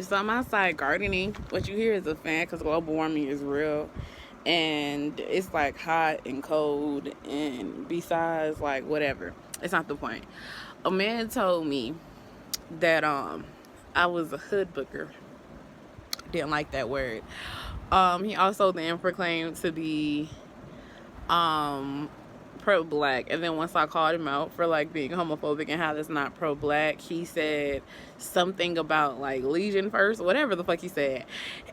So I'm outside gardening. What you hear is a fan because global warming is real. And it's like hot and cold. And besides, like, whatever. It's not the point. A man told me that I was a hood booker. Didn't like that word. He also then proclaimed to be um pro black, and then once I called him out for like being homophobic and how that's not pro black, he said something about like Legion first, whatever the fuck he said.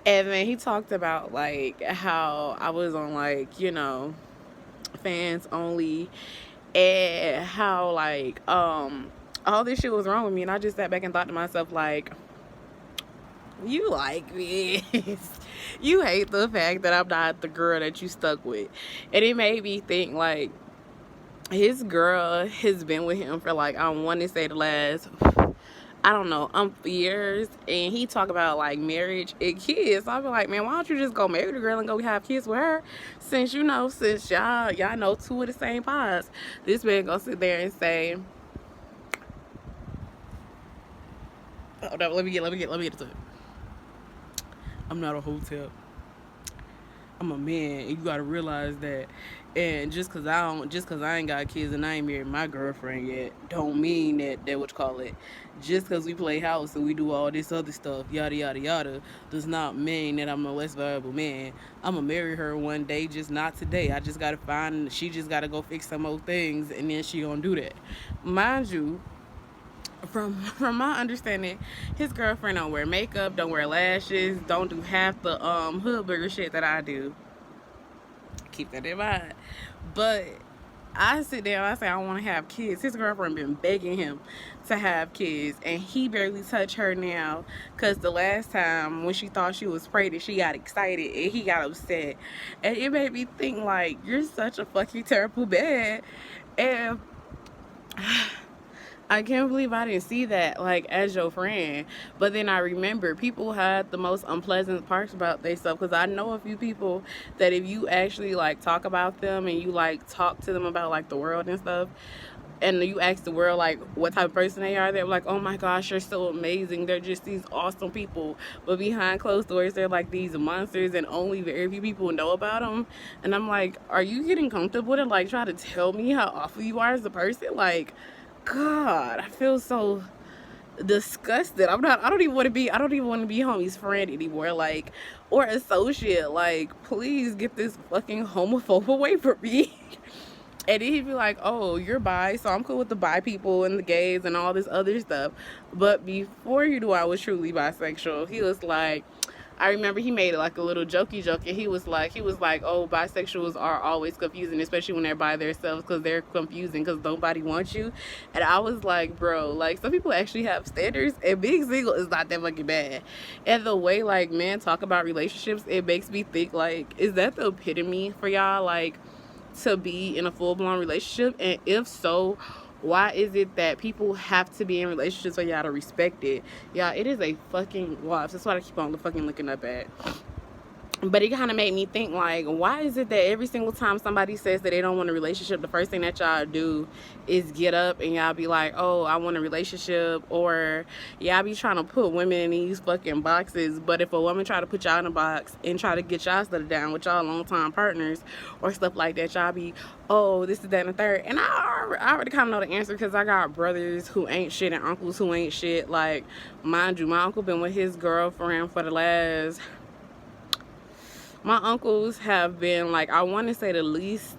And then he talked about like how I was on like, fans only, and how like all this shit was wrong with me. And I just sat back and thought to myself, like, you like this. You hate the fact that I'm not the girl that you stuck with. And it made me think like his girl has been with him for like, I want to say the last, I don't know, years. And he talk about like marriage and kids. So I be like, man, why don't you just go marry the girl and go have kids with her? Since y'all know two of the same pies. This man gonna sit there and say, oh no, let me get to it. I'm not a hotel. I'm a man, and you gotta realize that. And just cause I ain't got kids and I ain't married my girlfriend yet, don't mean that what you call it. Just cause we play house and we do all this other stuff, yada yada yada, does not mean that I'm a less valuable man. I'm gonna marry her one day, just not today. I just gotta she just gotta go fix some old things, and then she gonna do that. Mind you, from my understanding, his girlfriend don't wear makeup, don't wear lashes, don't do half the hood burger shit that I do. Keep that in mind. But I sit there and I say I want to have kids. His girlfriend been begging him to have kids, and he barely touched her now because the last time when she thought she was pregnant, she got excited and he got upset. And it made me think like, you're such a fucking terrible man. And I can't believe I didn't see that, like, as your friend. But then I remember people had the most unpleasant parts about themselves, because I know a few people that if you actually, like, talk about them and you, like, talk to them about, like, the world and stuff, and you ask the world, like, what type of person they are, they're like, oh my gosh, you're so amazing. They're just these awesome people. But behind closed doors, they're like these monsters, and only very few people know about them. And I'm like, are you getting comfortable to, like, try to tell me how awful you are as a person? Like, God, I feel so disgusted. I don't even want to be homie's friend anymore, like, or associate. Like, please get this fucking homophobe away from me. And then he'd be like, oh, you're bi, so I'm cool with the bi people and the gays and all this other stuff. But before you knew I was truly bisexual, he was like, I remember he made like a little jokey joke, and he was like, oh, bisexuals are always confusing, especially when they're by themselves, because they're confusing because nobody wants you. And I was like, bro, like, some people actually have standards, and being single is not that fucking bad. And the way like men talk about relationships, it makes me think like, is that the epitome for y'all, like, to be in a full-blown relationship? And if so, why is it that people have to be in relationships for y'all to respect it? Y'all, it is a fucking wasp. That's what I keep on fucking looking up at. But it kind of made me think, like, why is it that every single time somebody says that they don't want a relationship, the first thing that y'all do is get up and y'all be like, oh, I want a relationship? Or y'all be trying to put women in these fucking boxes. But if a woman try to put y'all in a box and try to get y'all settled down with y'all long-time partners or stuff like that, y'all be, oh, this is that and the third. And I already kind of know the answer, because I got brothers who ain't shit and uncles who ain't shit. Like, mind you, my uncle been with his girlfriend for the last... My uncles have been, like, I want to say the least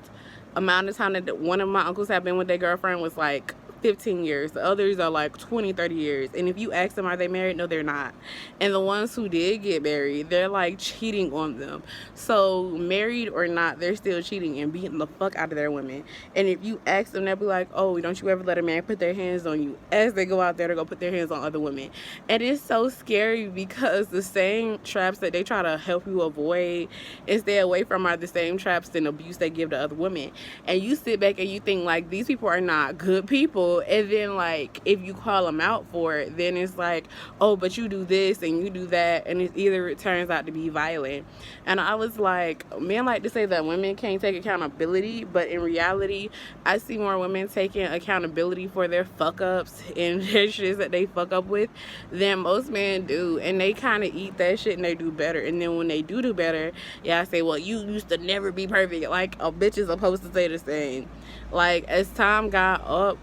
amount of time that one of my uncles have been with their girlfriend was like 15 years. The others are like 20, 30 years. And if you ask them, are they married? No, they're not. And the ones who did get married, they're like cheating on them. So married or not, they're still cheating and beating the fuck out of their women. And if you ask them, they'll be like, oh, don't you ever let a man put their hands on you, as they go out there to go put their hands on other women. And it's so scary, because the same traps that they try to help you avoid and stay away from are the same traps and abuse they give to other women. And you sit back and you think, like, these people are not good people. So, and then like if you call them out for it, then it's like, oh, but you do this and you do that, and it turns out to be violent. And I was like, men like to say that women can't take accountability, but in reality, I see more women taking accountability for their fuck ups and their shits that they fuck up with than most men do. And they kind of eat that shit and they do better. And then when they do better, yeah, I say, well, you used to never be perfect. Like a bitch is supposed to say the same. Like as time got up,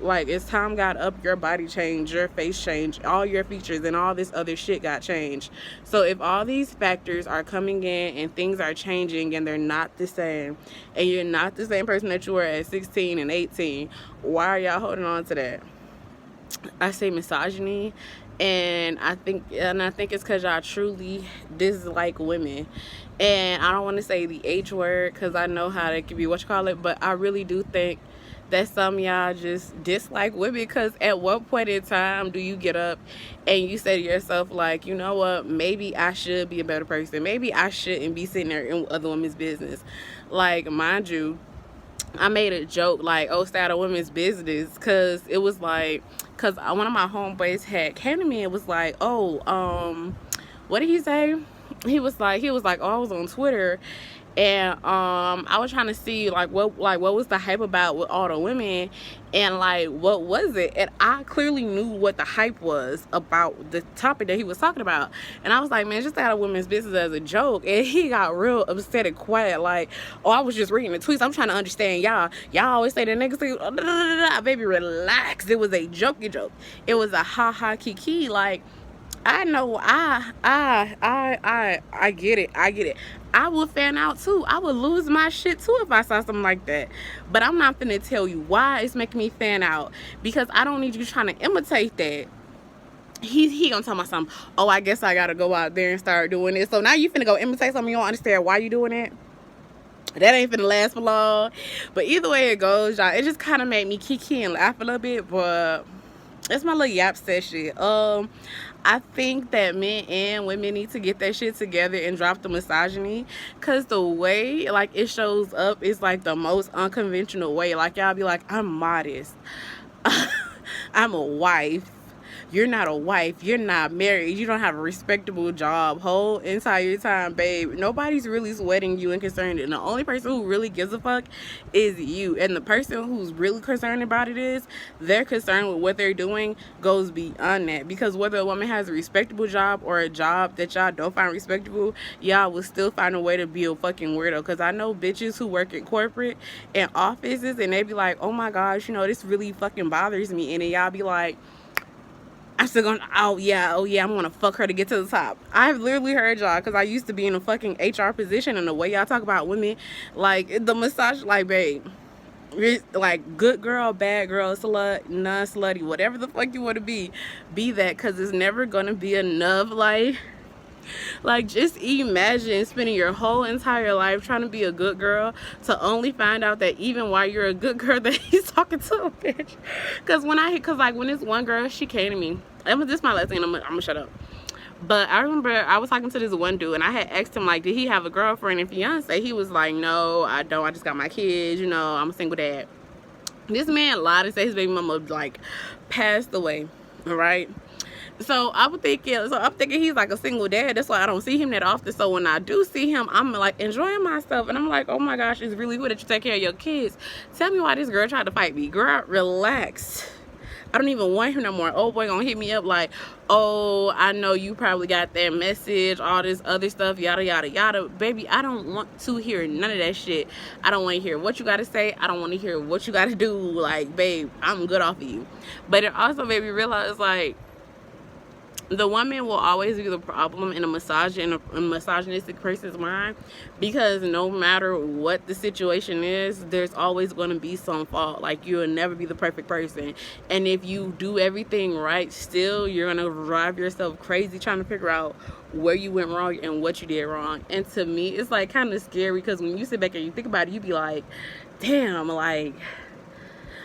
your body changed, your face changed, all your features and all this other shit got changed. So if all these factors are coming in and things are changing and they're not the same, and you're not the same person that you were at 16 and 18, why are y'all holding on to that? I say misogyny, and I think it's because y'all truly dislike women. And I don't want to say the H word because I know how that can be but I really do think that some of y'all just dislike women, because at what point in time do you get up and you say to yourself, like, you know what, maybe I should be a better person, maybe I shouldn't be sitting there in other women's business. Like, mind you, I made a joke like, oh, stay out of women's business, because it was like, because one of my homeboys had came to me and was like, oh, what did he say? He was like, oh, I was on Twitter and I was trying to see like what was the hype about with all the women, and like what was it, and I clearly knew what the hype was about the topic that he was talking about, and I was like, man, just out of women's business as a joke. And he got real upset and quiet, like, oh, I was just reading the tweets, I'm trying to understand y'all always say the niggas say, baby, relax, it was a jokey joke, it was a ha kiki. Like, I know, I get it. I would fan out too. I would lose my shit too if I saw something like that. But I'm not finna tell you why it's making me fan out, because I don't need you trying to imitate that. He gonna tell me something, oh, I guess I gotta go out there and start doing it. So now you finna go imitate something, you don't understand why you doing it. That ain't finna last for long. But either way it goes, y'all, it just kind of made me kiki and laugh a little bit, but it's my little yap session. I think that men and women need to get that shit together and drop the misogyny, because the way like it shows up is like the most unconventional way. Like, y'all be like, I'm modest, I'm a wife. You're not a wife, you're not married, you don't have a respectable job. Whole entire time, babe, nobody's really sweating you and concerned, and the only person who really gives a fuck is you. And the person who's really concerned about it is they're concerned with what they're doing goes beyond that, because whether a woman has a respectable job or a job that y'all don't find respectable, y'all will still find a way to be a fucking weirdo. Because I know bitches who work in corporate and offices and they be like, oh my gosh, you know, this really fucking bothers me, and then y'all be like, I'm still gonna, oh yeah, I'm gonna fuck her to get to the top. I've literally heard y'all, because I used to be in a fucking HR position, and the way y'all talk about women, like the massage, like, babe, like good girl, bad girl, slut, non-slutty, whatever the fuck you want to be that, because it's never gonna be enough. Like, just imagine spending your whole entire life trying to be a good girl to only find out that even while you're a good girl that he's talking to a bitch. Because when this one girl, she came to me, this is my last thing, I'm gonna shut up. But I remember I was talking to this one dude, and I had asked him, like, did he have a girlfriend and fiance? He was like, no, I don't, I just got my kids, you know, I'm a single dad. This man lied and said his baby mama like passed away, right? So I'm thinking he's like a single dad. That's why I don't see him that often. So when I do see him, I'm like enjoying myself, and I'm like, oh my gosh, it's really good that you take care of your kids. Tell me why this girl tried to fight me. Girl, relax. I don't even want him no more. Old boy gonna hit me up like, oh, I know you probably got that message, all this other stuff, yada yada yada. Baby, I don't want to hear none of that shit. I don't want to hear what you gotta say. I don't want to hear what you gotta do. Like, babe, I'm good off of you. But it also made me realize, like, the woman will always be the problem in a misogynistic person's mind, because no matter what the situation is, there's always going to be some fault. Like, you'll never be the perfect person, and if you do everything right, still you're going to drive yourself crazy trying to figure out where you went wrong and what you did wrong. And to me, it's like kind of scary, because when you sit back and you think about it, you be like, damn, like,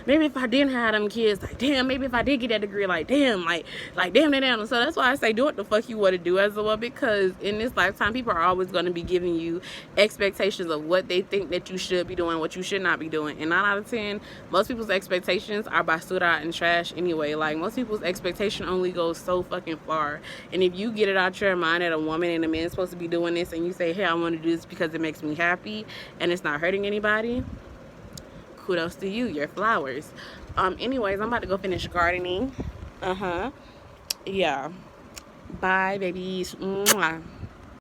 maybe if I didn't have them kids, like, damn, maybe if I did get that degree, like, damn, damn. So that's why I say do what the fuck you want to do as a woman, because in this lifetime, people are always going to be giving you expectations of what they think that you should be doing, what you should not be doing. And 9 out of 10, most people's expectations are basura and trash anyway. Like, most people's expectation only goes so fucking far. And if you get it out your mind that a woman and a man is supposed to be doing this, and you say, hey, I want to do this because it makes me happy and it's not hurting anybody, kudos to you, your flowers. Anyways, I'm about to go finish gardening. Yeah, bye babies. Mwah.